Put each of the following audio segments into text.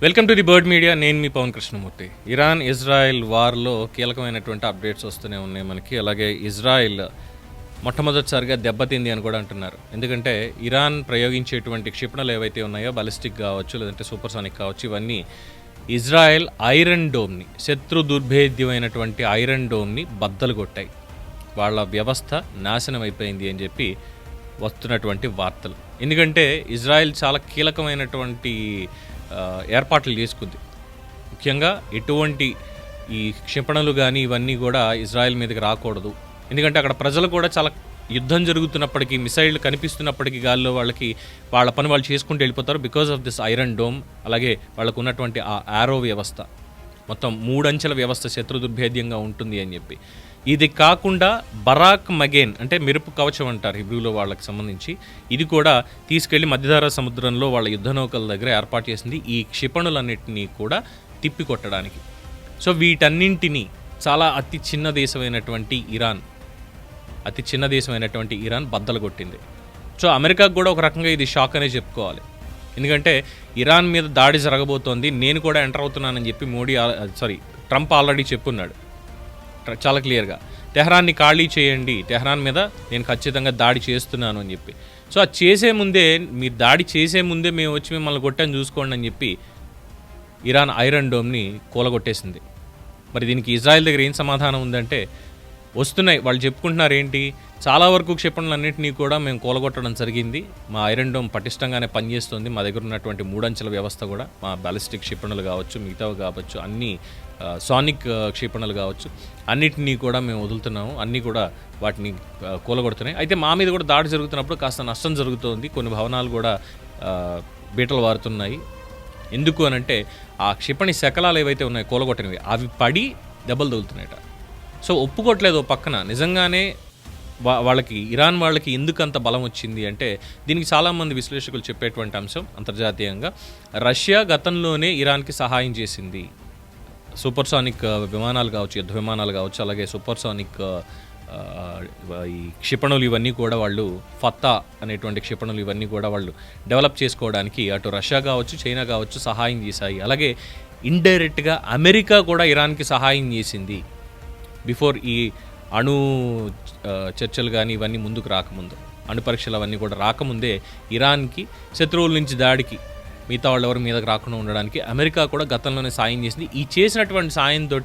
Welcome to the bird media. నేను మీ Pawan Krishnamurthy. Iran Israel వార్లో కీలకమైనటువంటి updates వస్తూనే ఉన్నాయి మనకి. అలాగే ఇజ్రాయెల్ మొట్టమొదటిసారిగా దెబ్బతింది అని కూడా అంటున్నారు. ఎందుకంటే ఇరాన్ ప్రయోగించేటువంటి క్షిపణులు ఏవైతే ఉన్నాయో, బాలిస్టిక్ కావచ్చు లేదంటే సూపర్సానిక్ కావచ్చు, ఇవన్నీ ఇజ్రాయెల్ ఐరన్ డోమ్ని, శత్రు దుర్భేద్యమైనటువంటి ఐరన్ డోమ్ని బద్దలు కొట్టాయి. వాళ్ళ వ్యవస్థ నాశనం అయిపోయింది అని చెప్పి వస్తున్నటువంటి వార్తలు. ఎందుకంటే ఇజ్రాయెల్ చాలా కీలకమైనటువంటి ఏర్పాట్లు చేసుకుంది. ముఖ్యంగా ఎటువంటి ఈ క్షిపణులు కానీ ఇవన్నీ కూడా ఇజ్రాయెల్ మీదకి రాకూడదు. ఎందుకంటే అక్కడ ప్రజలు కూడా చాలా యుద్ధం జరుగుతున్నప్పటికీ, మిసైళ్ళు కనిపిస్తున్నప్పటికీ గాల్లో వాళ్ళ పని వాళ్ళు చేసుకుంటూ వెళ్ళిపోతారు because of this iron dome. అలాగే వాళ్ళకు ఉన్నటువంటి ఆ యారో వ్యవస్థ, మొత్తం 3 అంచెల వ్యవస్థ శత్రు దుర్భేద్యంగా ఉంటుంది అని చెప్పి. ఇది కాకుండా బరాక్ మగేన్ అంటే మెరుపు కవచం అంటారు హిబ్రూలో వాళ్ళకి సంబంధించి, ఇది కూడా తీసుకెళ్లి మధ్యధరా సముద్రంలో వాళ్ళ యుద్ధ నౌకల దగ్గర ఏర్పాటు చేసింది ఈ క్షిపణులన్నింటినీ కూడా తిప్పికొట్టడానికి. సో వీటన్నింటినీ చాలా అతి చిన్న దేశమైనటువంటి ఇరాన్ బద్దలు కొట్టింది. సో అమెరికాకు కూడా ఒక రకంగా ఇది షాక్ అనే చెప్పుకోవాలి. ఎందుకంటే ఇరాన్ మీద దాడి జరగబోతోంది, నేను కూడా ఎంటర్ అవుతున్నానని చెప్పి ట్రంప్ ఆల్రెడీ చెప్పున్నాడు చాలా క్లియర్గా. తెహ్రాన్ని ఖాళీ చేయండి, తెహ్రాన్ మీద నేను ఖచ్చితంగా దాడి చేస్తున్నాను అని చెప్పి. సో అది చేసే ముందే, మీరు దాడి చేసే ముందే మేము వచ్చి మిమ్మల్ని కొట్టాను చూసుకోండి అని చెప్పి ఇరాన్ ఐరన్ డోమ్ని కూలగొట్టేసింది. మరి దీనికి ఇజ్రాయెల్ దగ్గర ఏం సమాధానం ఉందంటే, వస్తున్నాయి వాళ్ళు చెప్పుకుంటున్నారు ఏంటి, చాలా వరకు క్షిపణులన్నింటినీ కూడా మేము కూలగొట్టడం జరిగింది, మా ఐరన్ డోమ్ పటిష్టంగానే పనిచేస్తుంది, మా దగ్గర ఉన్నటువంటి 3 అంచెల వ్యవస్థ కూడా, మా బాలిస్టిక్ క్షిపణులు కావచ్చు, మిగతావి కావచ్చు, అన్ని సానిక్ క్షిపణులు కావచ్చు, అన్నిటినీ కూడా మేము వదులుతున్నాము, అన్నీ కూడా వాటిని కూలగొడుతున్నాయి. అయితే మా మీద కూడా దాడి జరుగుతున్నప్పుడు కాస్త నష్టం జరుగుతుంది, కొన్ని భవనాలు కూడా బీటలు వారుతున్నాయి. ఎందుకు అనంటే ఆ క్షిపణి శకలాలు ఏవైతే ఉన్నాయో కూలగొట్టినవి, అవి పడి దెబ్బలు తగులుతున్నాయట. సో ఒప్పుకోవట్లేదు పక్కన. నిజంగానే వాళ్ళకి, ఇరాన్ వాళ్ళకి ఎందుకు అంత బలం వచ్చింది అంటే, దీనికి చాలామంది విశ్లేషకులు చెప్పేటువంటి అంశం అంతర్జాతీయంగా, రష్యా గతంలోనే ఇరాన్కి సహాయం చేసింది. సూపర్సానిక్ విమానాలు కావచ్చు, యుద్ధ విమానాలు కావచ్చు, అలాగే సూపర్సానిక్ ఈ క్షిపణులు ఇవన్నీ కూడా వాళ్ళు, ఫత్తా అనేటువంటి క్షిపణులు ఇవన్నీ కూడా వాళ్ళు డెవలప్ చేసుకోవడానికి అటు రష్యా కావచ్చు, చైనా కావచ్చు సహాయం చేశాయి. అలాగే ఇండైరెక్ట్గా అమెరికా కూడా ఇరాన్కి సహాయం చేసింది బిఫోర్ ఈ అణు చర్చలు కానీ ఇవన్నీ ముందుకు రాకముందు, అణు పరీక్షలు అవన్నీ కూడా రాకముందే ఇరాన్కి శత్రువుల నుంచి దాడికి, మిగతా వాళ్ళు ఎవరి మీదకి రాకుండా ఉండడానికి అమెరికా కూడా గతంలోనే సాయం చేసింది. ఈ చేసినటువంటి సాయంతో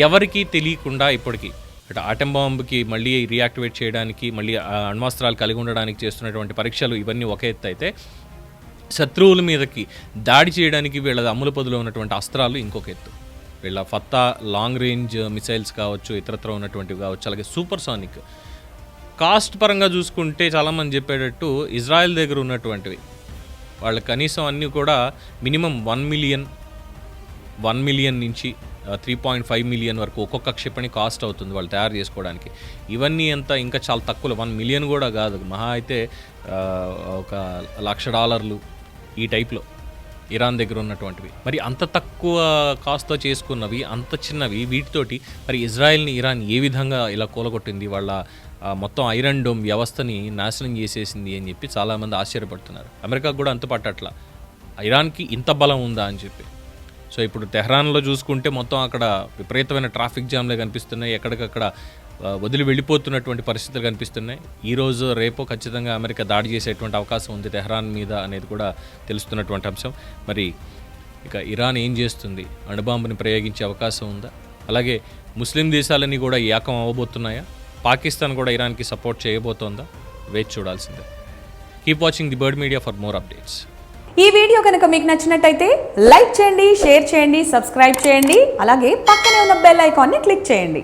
ఎవరికీ తెలియకుండా ఇప్పటికీ అటు ఆటం బాంబుకి మళ్ళీ రియాక్టివేట్ చేయడానికి, మళ్ళీ అణ్వాస్త్రాలు కలిగి ఉండడానికి చేస్తున్నటువంటి పరీక్షలు ఇవన్నీ ఒక ఎత్తు అయితే, శత్రువుల మీదకి దాడి చేయడానికి వీళ్ళ అమ్ముల పొదిలో ఉన్నటువంటి అస్త్రాలు ఇంకొక ఎత్తు. వీళ్ళ ఫత్తా లాంగ్ రేంజ్ మిసైల్స్ కావచ్చు, ఇతరత్ర ఉన్నటువంటివి కావచ్చు, అలాగే సూపర్సానిక్. కాస్ట్ పరంగా చూసుకుంటే చాలామంది చెప్పేటట్టు ఇజ్రాయెల్ దగ్గర ఉన్నటువంటివి వాళ్ళ కనీసం అన్నీ కూడా మినిమం 1 మిలియన్ నుంచి 3.5 మిలియన్ వరకు ఒక్కొక్క క్షిపణి కాస్ట్ అవుతుంది వాళ్ళు తయారు చేసుకోవడానికి. ఇవన్నీ ఇంకా చాలా తక్కువ, 1 మిలియన్ కూడా కాదు, మహా అయితే $1,00,000 ఈ టైప్లో ఇరాన్ దగ్గర ఉన్నటువంటివి. మరి అంత తక్కువ కాస్ట్తో చేసుకున్నవి, అంత చిన్నవి, వీటితోటి మరి ఇజ్రాయెల్ని ఇరాన్ ఏ విధంగా ఇలా కూలగొట్టింది, వాళ్ళ మొత్తం ఐరన్ డోమ్ వ్యవస్థని నాశనం చేసేసింది అని చెప్పి చాలామంది ఆశ్చర్యపడుతున్నారు. అమెరికాకు కూడా అంత పట్టట్ల, ఇరాన్కి ఇంత బలం ఉందా అని చెప్పి. సో ఇప్పుడు తెహ్రాన్లో చూసుకుంటే మొత్తం అక్కడ విపరీతమైన ట్రాఫిక్ జామ్లే కనిపిస్తున్నాయి, ఎక్కడికక్కడ వదిలి వెళ్ళిపోతున్నటువంటి పరిస్థితులు కనిపిస్తున్నాయి. ఈరోజు రేపో ఖచ్చితంగా అమెరికా దాడి చేసేటువంటి అవకాశం ఉంది తెహ్రాన్ మీద అనేది కూడా తెలుస్తున్నటువంటి అంశం. మరి ఇక ఇరాన్ ఏం చేస్తుంది, అణుబాంబుని ప్రయోగించే అవకాశం ఉందా, అలాగే ముస్లిం దేశాలన్నీ కూడా ఏకం అవ్వబోతున్నాయా, పాకిస్తాన్ కూడా ఇరాన్కి సపోర్ట్ చేయబోతోందా, వేచి చూడాల్సిందే. Keep watching the bird media for more updates. ఈ వీడియో కనుక మీకు నచ్చినట్టయితే లైక్ చేయండి, షేర్ చేయండి, సబ్స్క్రైబ్ చేయండి, అలాగే పక్కనే ఉన్న బెల్ ఐకాన్ని క్లిక్ చేయండి.